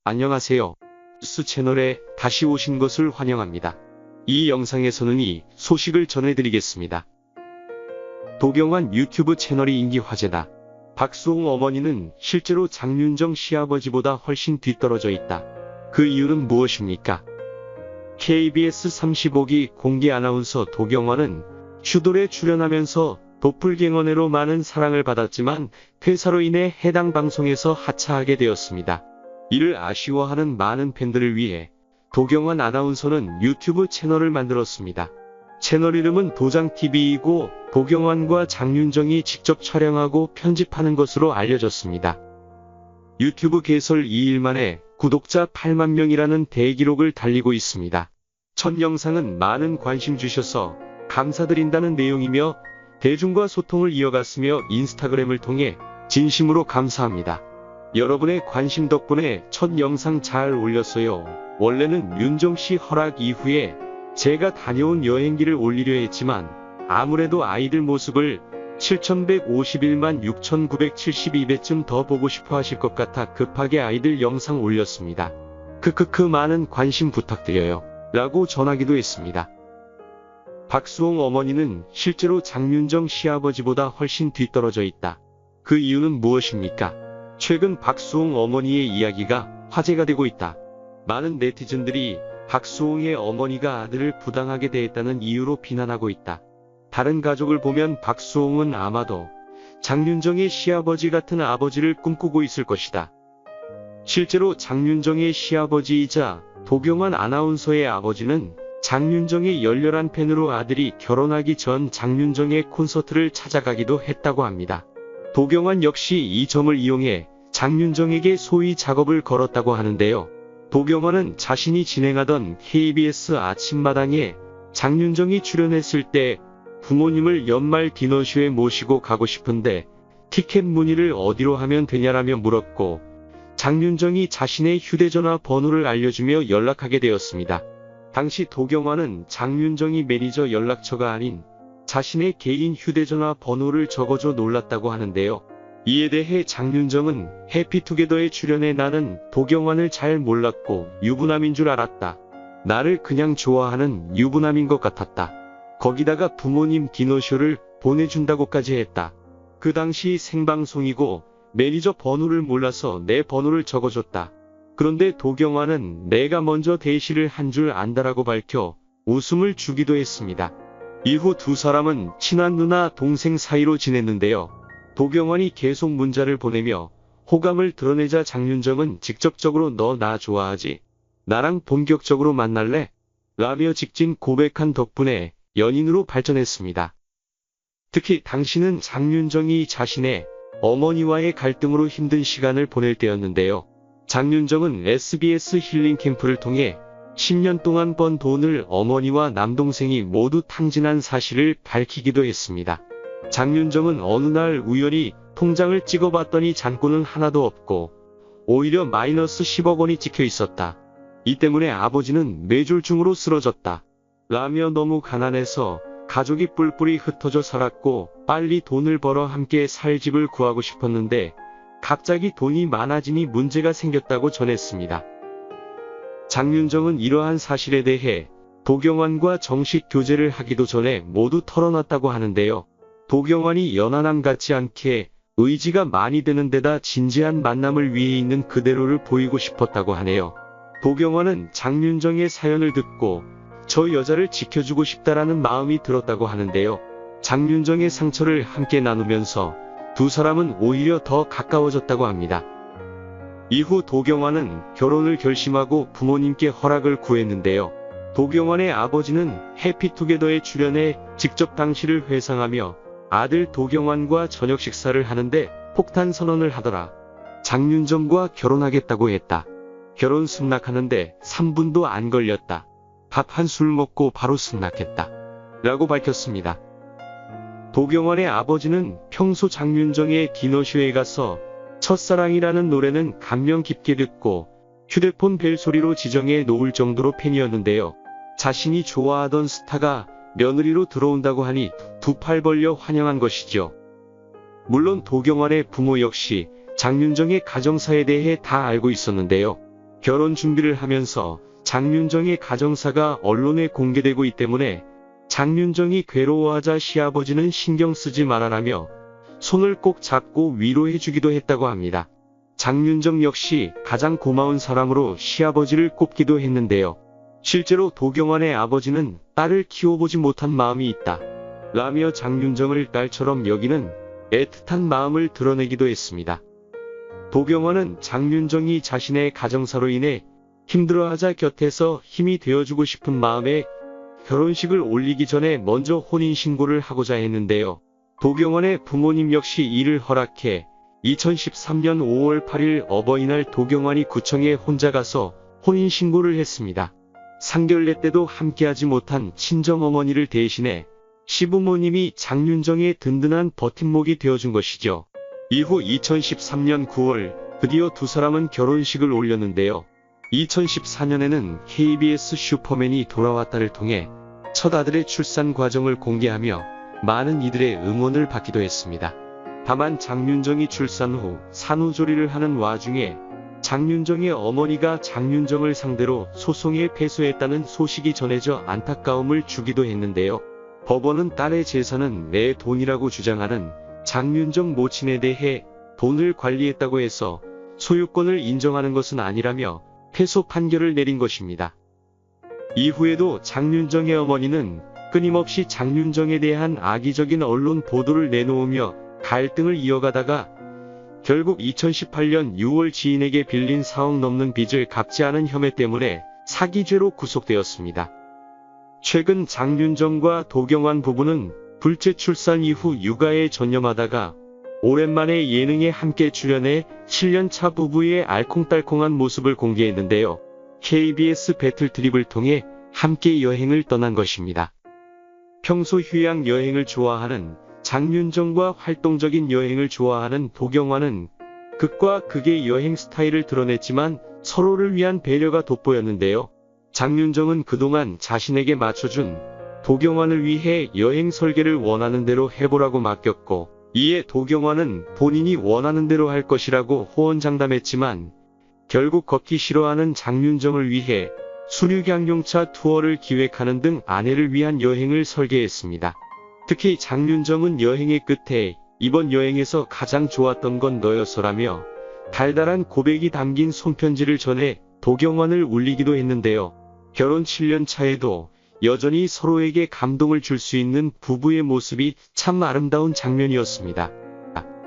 안녕하세요. 뉴스 채널에 다시 오신 것을 환영합니다. 이 영상에서는 이 소식을 전해드리겠습니다. 도경완 유튜브 채널이 인기 화제다. 박수홍 어머니는 실제로 장윤정 시아버지보다 훨씬 뒤떨어져 있다. 그 이유는 무엇입니까? KBS 35기 공개 아나운서 도경완은 슈돌에 출연하면서 도플갱어네로 많은 사랑을 받았지만 퇴사로 인해 해당 방송에서 하차하게 되었습니다. 이를 아쉬워하는 많은 팬들을 위해 도경완 아나운서는 유튜브 채널을 만들었습니다. 채널 이름은 도장TV이고 도경완과 장윤정이 직접 촬영하고 편집하는 것으로 알려졌습니다. 유튜브 개설 2일 만에 구독자 8만 명이라는 대기록을 달리고 있습니다. 첫 영상은 많은 관심 주셔서 감사드린다는 내용이며 대중과 소통을 이어갔으며 인스타그램을 통해 진심으로 감사합니다. 여러분의 관심 덕분에 첫 영상 잘 올렸어요. 원래는 윤정씨 허락 이후에 제가 다녀온 여행기를 올리려 했지만 아무래도 아이들 모습을 7151만 6972배쯤 더 보고 싶어 하실 것 같아 급하게 아이들 영상 올렸습니다. 크크크 많은 관심 부탁드려요. 라고 전하기도 했습니다. 박수홍 어머니는 실제로 장윤정 시아버지보다 훨씬 뒤떨어져 있다. 그 이유는 무엇입니까? 최근 박수홍 어머니의 이야기가 화제가 되고 있다. 많은 네티즌들이 박수홍의 어머니가 아들을 부당하게 대했다는 이유로 비난하고 있다. 다른 가족을 보면 박수홍은 아마도 장윤정의 시아버지 같은 아버지를 꿈꾸고 있을 것이다. 실제로 장윤정의 시아버지이자 도경완 아나운서의 아버지는 장윤정의 열렬한 팬으로 아들이 결혼하기 전 장윤정의 콘서트를 찾아가기도 했다고 합니다. 도경완 역시 이 점을 이용해 장윤정에게 소위 작업을 걸었다고 하는데요. 도경완은 자신이 진행하던 KBS 아침마당에 장윤정이 출연했을 때 부모님을 연말 디너쇼에 모시고 가고 싶은데 티켓 문의를 어디로 하면 되냐라며 물었고 장윤정이 자신의 휴대전화 번호를 알려주며 연락하게 되었습니다. 당시 도경완은 장윤정이 매니저 연락처가 아닌 자신의 개인 휴대전화 번호를 적어줘 놀랐다고 하는데요. 이에 대해 장윤정은 해피투게더에 출연해 나는 도경완을 잘 몰랐고 유부남인 줄 알았다. 나를 그냥 좋아하는 유부남인 것 같았다. 거기다가 부모님 디너쇼를 보내준다고까지 했다. 그 당시 생방송이고 매니저 번호를 몰라서 내 번호를 적어줬다. 그런데 도경완은 내가 먼저 대시를 한 줄 안다라고 밝혀 웃음을 주기도 했습니다. 이후 두 사람은 친한 누나 동생 사이로 지냈는데요. 도경완이 계속 문자를 보내며 호감을 드러내자 장윤정은 직접적으로 너 나 좋아하지? 나랑 본격적으로 만날래? 라며 직진 고백한 덕분에 연인으로 발전했습니다. 특히 당시는 장윤정이 자신의 어머니와의 갈등으로 힘든 시간을 보낼 때였는데요. 장윤정은 SBS 힐링 캠프를 통해 10년 동안 번 돈을 어머니와 남동생이 모두 탕진한 사실을 밝히기도 했습니다. 장윤정은 어느 날 우연히 통장을 찍어봤더니 잔고는 하나도 없고 오히려 마이너스 10억 원이 찍혀 있었다. 이 때문에 아버지는 뇌졸중으로 쓰러졌다. 라며 너무 가난해서 가족이 뿔뿔이 흩어져 살았고 빨리 돈을 벌어 함께 살 집을 구하고 싶었는데 갑자기 돈이 많아지니 문제가 생겼다고 전했습니다. 장윤정은 이러한 사실에 대해 도경완과 정식 교제를 하기도 전에 모두 털어놨다고 하는데요. 도경완이 연하남 같지 않게 의지가 많이 되는 데다 진지한 만남을 위해 있는 그대로를 보이고 싶었다고 하네요. 도경완은 장윤정의 사연을 듣고 저 여자를 지켜주고 싶다라는 마음이 들었다고 하는데요. 장윤정의 상처를 함께 나누면서 두 사람은 오히려 더 가까워졌다고 합니다. 이후 도경완은 결혼을 결심하고 부모님께 허락을 구했는데요. 도경완의 아버지는 해피투게더에 출연해 직접 당시를 회상하며 아들 도경완과 저녁 식사를 하는데 폭탄 선언을 하더라. 장윤정과 결혼하겠다고 했다. 결혼 승낙하는데 3분도 안 걸렸다. 밥 한 술 먹고 바로 승낙했다. 라고 밝혔습니다. 도경완의 아버지는 평소 장윤정의 디너쇼에 가서 첫사랑이라는 노래는 감명 깊게 듣고 휴대폰 벨소리로 지정해 놓을 정도로 팬이었는데요. 자신이 좋아하던 스타가 며느리로 들어온다고 하니 두 팔 벌려 환영한 것이죠. 물론 도경완의 부모 역시 장윤정의 가정사에 대해 다 알고 있었는데요. 결혼 준비를 하면서 장윤정의 가정사가 언론에 공개되고 있기 때문에 장윤정이 괴로워하자 시아버지는 신경 쓰지 말아라며 손을 꼭 잡고 위로해주기도 했다고 합니다. 장윤정 역시 가장 고마운 사람으로 시아버지를 꼽기도 했는데요. 실제로 도경완의 아버지는 딸을 키워보지 못한 마음이 있다 라며 장윤정을 딸처럼 여기는 애틋한 마음을 드러내기도 했습니다. 도경완은 장윤정이 자신의 가정사로 인해 힘들어하자 곁에서 힘이 되어주고 싶은 마음에 결혼식을 올리기 전에 먼저 혼인신고를 하고자 했는데요. 도경완의 부모님 역시 이를 허락해 2013년 5월 8일 어버이날 도경완이 구청에 혼자 가서 혼인신고를 했습니다. 상견례 때도 함께하지 못한 친정어머니를 대신해 시부모님이 장윤정의 든든한 버팀목이 되어준 것이죠. 이후 2013년 9월 드디어 두 사람은 결혼식을 올렸는데요. 2014년에는 KBS 슈퍼맨이 돌아왔다를 통해 첫 아들의 출산 과정을 공개하며 많은 이들의 응원을 받기도 했습니다. 다만 장윤정이 출산 후 산후조리를 하는 와중에 장윤정의 어머니가 장윤정을 상대로 소송에 패소했다는 소식이 전해져 안타까움을 주기도 했는데요. 법원은 딸의 재산은 내 돈이라고 주장하는 장윤정 모친에 대해 돈을 관리했다고 해서 소유권을 인정하는 것은 아니라며 패소 판결을 내린 것입니다. 이후에도 장윤정의 어머니는 끊임없이 장윤정에 대한 악의적인 언론 보도를 내놓으며 갈등을 이어가다가 결국 2018년 6월 지인에게 빌린 4억 넘는 빚을 갚지 않은 혐의 때문에 사기죄로 구속되었습니다. 최근 장윤정과 도경완 부부는 둘째 출산 이후 육아에 전념하다가 오랜만에 예능에 함께 출연해 7년차 부부의 알콩달콩한 모습을 공개했는데요. KBS 배틀트립을 통해 함께 여행을 떠난 것입니다. 평소 휴양 여행을 좋아하는 장윤정과 활동적인 여행을 좋아하는 도경완은 극과 극의 여행 스타일을 드러냈지만 서로를 위한 배려가 돋보였는데요. 장윤정은 그동안 자신에게 맞춰준 도경완을 위해 여행 설계를 원하는 대로 해보라고 맡겼고, 이에 도경완은 본인이 원하는 대로 할 것이라고 호언장담했지만 결국 걷기 싫어하는 장윤정을 위해 수륙양용차 투어를 기획하는 등 아내를 위한 여행을 설계했습니다. 특히 장윤정은 여행의 끝에 이번 여행에서 가장 좋았던 건 너였어라며 달달한 고백이 담긴 손편지를 전해 도경완을 울리기도 했는데요. 결혼 7년 차에도 여전히 서로에게 감동을 줄 수 있는 부부의 모습이 참 아름다운 장면이었습니다.